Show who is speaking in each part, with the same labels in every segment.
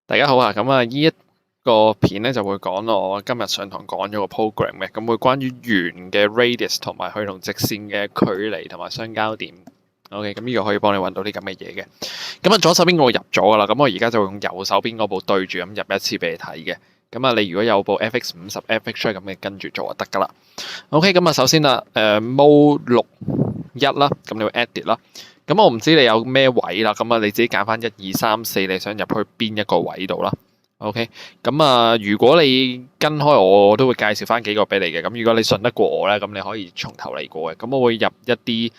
Speaker 1: 大家好啊，咁呢一個片咧就會講我今日上堂講咗個 program 嘅，咁會關於圓嘅 radius 同埋佢同直線嘅距離同埋相交點。OK，咁呢個可以幫你揾到啲咁嘅嘢嘅。咁左手邊我入咗噶啦，咁我而家就用右手邊嗰部對住咁入一次俾你睇嘅。咁你如果有部 FX50 FX 咁你跟住做就得噶啦。OK，咁首先啦，mode 61啦，咁你要 edit 啦。咁我唔知你有咩位啦，咁你自己揀翻1、2、3、4，你想入去邊一個位度啦？OK，咁如果你跟開我都會介紹翻幾個俾你嘅。咁如果你信得過我咧，咁你可以從頭嚟過嘅。咁我會入一啲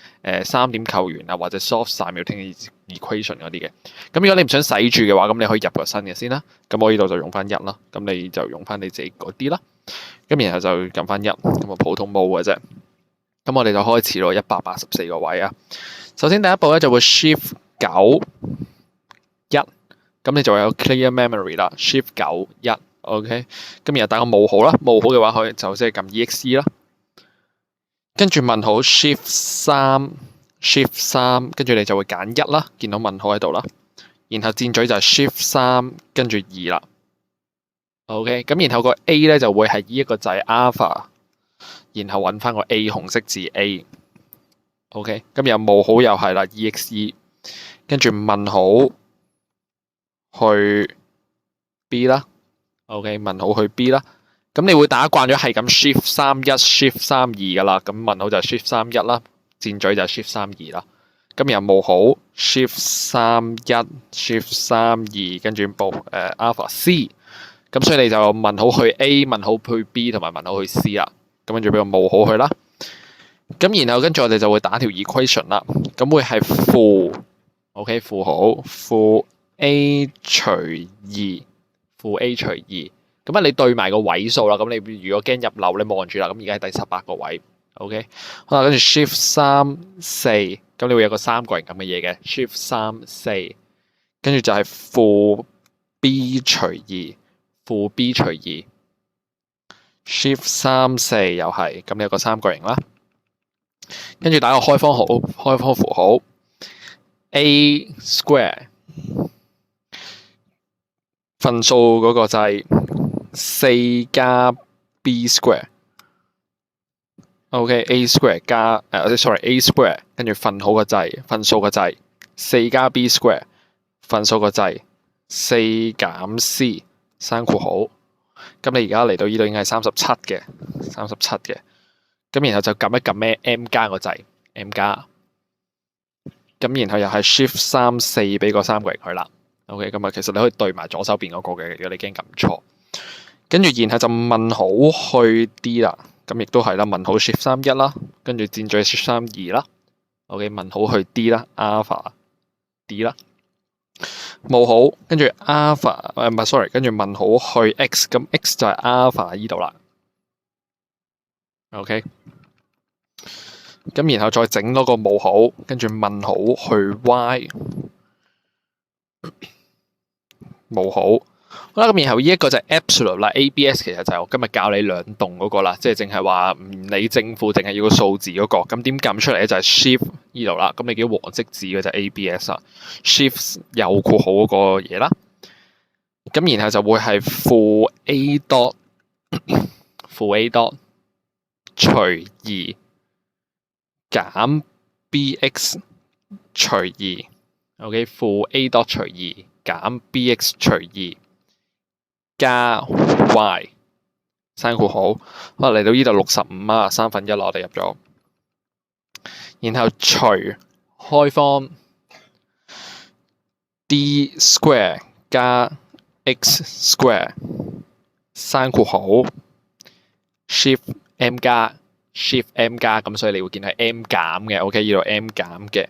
Speaker 1: 三點構圓啊，或者 soft simultaneous equation 嗰啲嘅。咁如果你唔想洗住嘅話，咁你可以入個新嘅先啦。咁我呢度就用翻1啦，咁你就用翻你自己嗰啲啦。咁然後就撳翻1，咁啊普通冇嘅啫。咁我哋就開始咯，184個位啊。首先第一步咧就會 Shift 9 1，咁你就會有 Clear Memory 啦。Shift 9 1 ，OK。咁然後打個冒號啦，冒號嘅話可以就即係撳 EXE 啦。跟住問號 Shift 3，跟住你就會揀1啦，見到問號喺度啦。然後箭嘴就係 Shift 3，跟住2啦。OK，咁然後個 A 咧就會係呢一個掣 Alpha，然後揾翻個 A 紅色字 A。OK，咁又冒號又係啦 EXE，跟住問號去 B 啦。OK，問號去 B 啦。咁你會打慣咗係咁 Shift 3 1 Shift 3 2噶啦。咁問號就係 Shift 3 1啦，箭嘴就係 Shift 3 2啦。咁又冒號 Shift 3 1 Shift 3 2，跟住Alpha C。咁所以你就問號去 A，問號去 B 同埋問號去 C 啦。咁跟住俾個冒號去啦。咁然後跟住我哋就會打條 equation 啦。咁會係負 OK 負號負 A 除2負 A 除2。咁你對埋個位數啦。咁你如果驚入漏，你望住啦。咁而家係第18個位。OK， 好啦，跟住 Shift 3 4，咁你會有個三角形咁嘅嘢嘅 Shift 3 4，跟住就係負 B 除2負 B 除2 Shift 3 4又係咁，你有個三角形啦。跟住打個開方符號 A square 分數嗰個掣4加 B square。OK，A square 加A square， 跟住分數個掣4加 B square， 分數個掣4減 C 生括號。咁你而家嚟到呢度應該係37嘅。咁然後就撳一撳咩 M 加個掣 M 加。咁然後又係 Shift 3 4俾個三角形佢啦。OK， 咁其實你可以對埋左手邊嗰個嘅，如果你驚撳錯。跟住然後就問號去 D 啦。咁亦都係啦，問號 Shift 3 1啦，跟住箭嘴 Shift 3 2啦。OK， 問號去 D 啦 ，Alpha D 啦。冒號跟住 Alpha 唔係 sorry， 跟住問號去 X， 咁 X 就係 Alpha 呢度啦。OK， 咁然後再整多個冒號，跟住問號去 Y， 冒號。好啦，咁然後呢一個就係 absolute 啦 ，ABS 其實就係我今日教你兩棟嗰個啦，即係淨係話唔理正負，淨係要個數字嗰個。咁點撳出嚟咧？就係 Shift 呢度啦。咁你見到黃色字嘅就係 ABS 啦 ，Shift 右括號嗰個嘢啦。咁然後就會係負 A dot 除2減 BX 除2。OK， 負 A dot 除2減 BX 除2。加 Y 生括號，好啦，嚟到呢度65啊，1/3啦，我哋入咗，然後除開方 D square 加 X square 生括號 Shift M 加 Shift M 加，咁所以你會見係 M 減嘅 ，OK， 呢度 M 減嘅，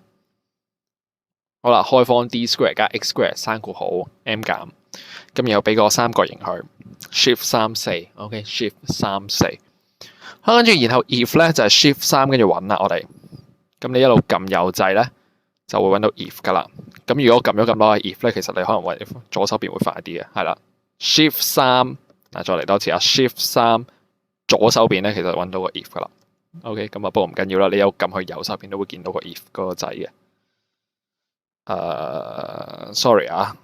Speaker 1: 好啦，開方 D square 加 X square 生括號 M 減。咁然後俾個三角形佢 Shift 3 4 OK Shift 3 4，跟住然後 if 咧就係 Shift 3跟住揾啦我哋。咁你一路撳右掣咧就會揾到 if 噶啦。咁如果撳咗咁多 if 咧，其實你可能會左手邊會快啲嘅，係啦。Shift 3再嚟多次啊 Shift 3左手邊咧其實揾到個 if 噶啦。OK， 咁不過唔緊要啦，你有撳去右手邊都會見到個 if 嗰個掣嘅。sorry 啊。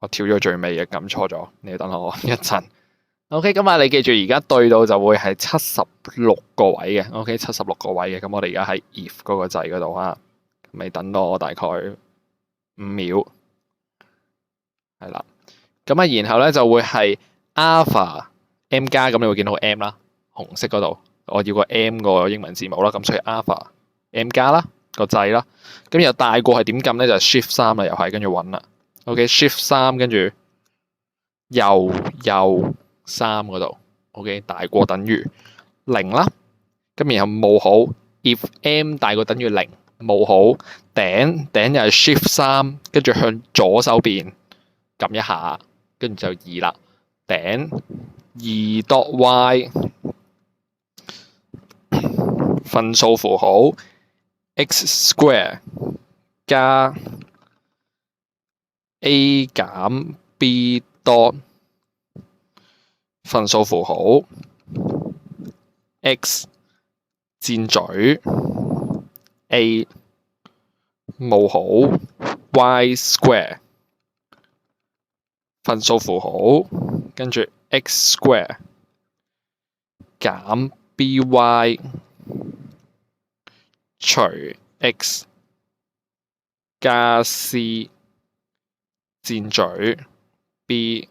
Speaker 1: 我跳咗最尾嘅，撳錯咗，你要等我一陣。OK，咁啊，你記住而家對到就會係76個位嘅。OK， 76個位嘅。咁我哋而家喺 if 嗰個掣嗰度啊，咪等到我大概5秒，係啦。咁啊，然後咧就會係 alpha m 加，咁你會見到 M 啦，紅色嗰度，我要個 M 個英文字母啦，咁所以 alpha m 加啦個掣啦。咁又大過係點撳咧？就係 shift 3啦，又係跟住揾啦。OK，shift 3跟住右3嗰度。OK， 大過等於0啦。咁然後冒號 if m 大過等於0，冒號頂又係 shift 3，跟住向左手邊撳一下，跟住就2啦。頂2.y 分數符號 x square 加 a 減 b dot 分數符號 x 箭嘴 a 冒號 y square 分數符號，跟住 x square 減 by 除 x 加 c 箭嘴 b，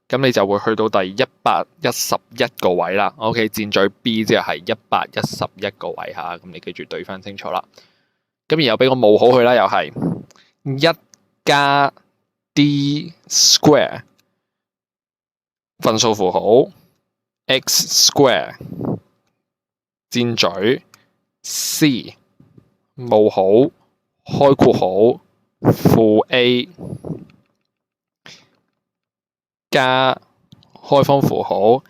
Speaker 1: 咁你就會去到第111個位啦。OK， 箭嘴 b 即係111個位嚇，咁你記住對翻清楚啦。咁然後俾個冒號佢啦，又係1加 d square 分數符號 x square 箭嘴 c 冒號開括號負 a 加開方符號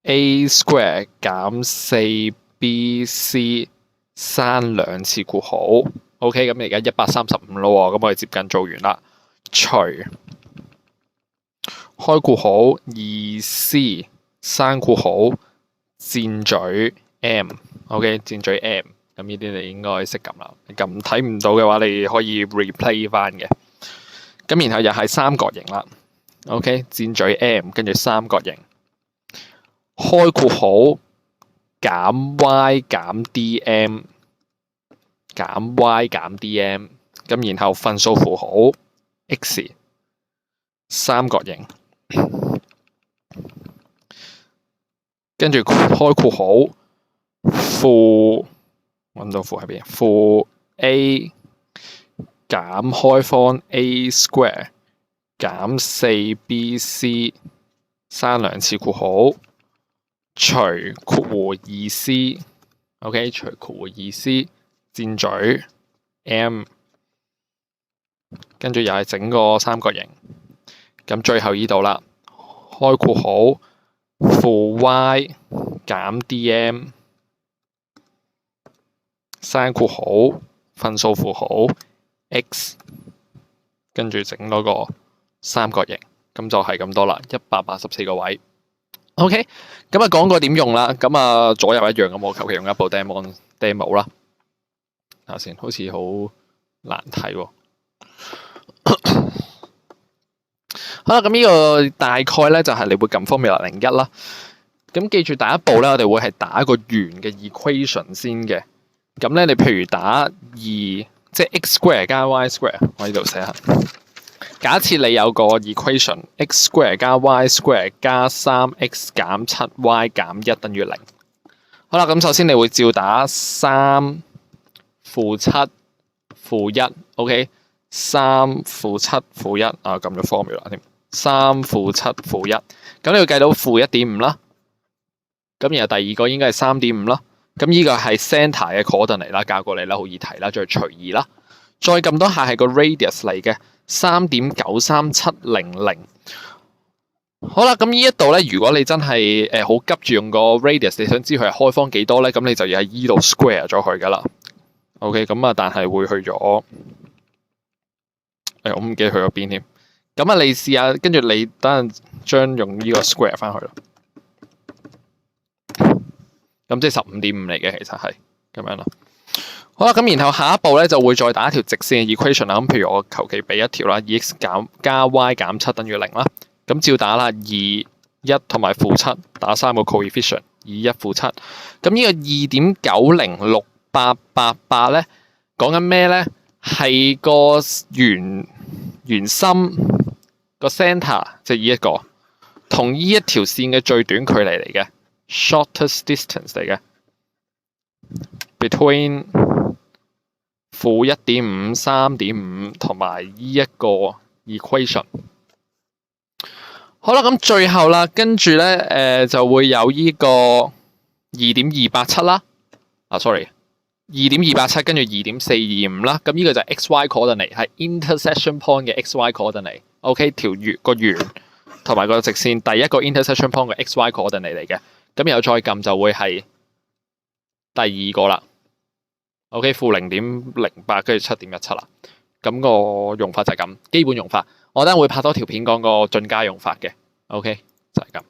Speaker 1: a square 減 4bc 刪2次括號。OK， 咁你而家135咯喎，咁我哋接近做完啦。除開括號 2c 刪括號箭嘴 m。OK， 箭嘴 m， 咁呢啲你應該識撳啦。你撳睇唔到嘅話，你可以 replay 翻嘅。咁然後又係三角形啦。OK， 箭嘴 m 跟住三角形，開括號減 y 減 dm 減 y 減 dm， 咁然後分數符號 x 三角形，跟住開括號負，揾到負喺邊？負 a 減開方 a square 減 4bc 刪2次括號，除括弧 2c。OK， 除括弧 2c 箭嘴 m， 跟住又係整個三角形。咁最後呢度啦，開括號負 y 減 dm 刪括號分數符號 x， 跟住整嗰個三角形，咁就係咁多啦，184個位。OK， 咁啊講過點用啦，咁啊左右一樣咁，我求其用一部 demo 啦。睇下先，好似好難睇喎。好啦，咁呢個大概咧就係你會撳 Formula 01啦。咁記住第一步咧，我哋會係打一個圓嘅 equation 先嘅。咁咧，你譬如打2，即係 x square 加 y square， 我呢度寫下。假設你有個 equation x square 加 y square 加 3x 減 7y 減1等於0。好啦，咁首先你會照打3負7負1 ，OK， 3負7負1啊，撳咗 formula 添，3負7負1，咁你要計到負 1.5 啦。咁然後第二個應該係 3.5 啦。咁呢個係 centre 嘅 coordinate 啦，教過你啦，好易睇啦，再除2啦。再撳多下係個 radius 嚟嘅 3.93700。好啦，咁呢一度咧，如果你真係好急住用個 radius， 你想知佢係開方幾多咧，咁你就要喺依度 square 咗佢噶啦。OK， 咁啊，但係會去咗，我唔記得去咗邊添。咁啊，你試下，跟住你等陣將用呢個 square 翻去咯。咁即係15.5嚟嘅，其實係咁樣咯。好啦，咁然後下一步咧就會再打一條直線嘅 equation 啦。咁譬如我求其俾一條啦，2x 加 y 減7等於0啦。咁照打啦，2、1同埋-7打3個 coefficient， 2、1、-7。咁呢個2.906888咧，講緊咩咧？係個圓心個 centre， 即係呢一個，同呢一條線嘅最短距離嚟嘅 shortest distance 嚟嘅 between -1.5、3.5同埋呢一個 equation。好啦，咁最後啦，跟住咧就會有呢個2.287啦。sorry， 2.287跟住2.425啦。咁呢個就係 xy coordinate， 係 intersection point 嘅 xy coordinate。OK， 條個圓同埋個直線第一個 intersection point 嘅 xy coordinate 嚟嘅。咁然後再撳就會係第二個啦。OK， -0.08跟住7.17啦。咁個用法就係咁，基本用法。我等陣會拍多條片講個進階用法嘅。OK，就係咁。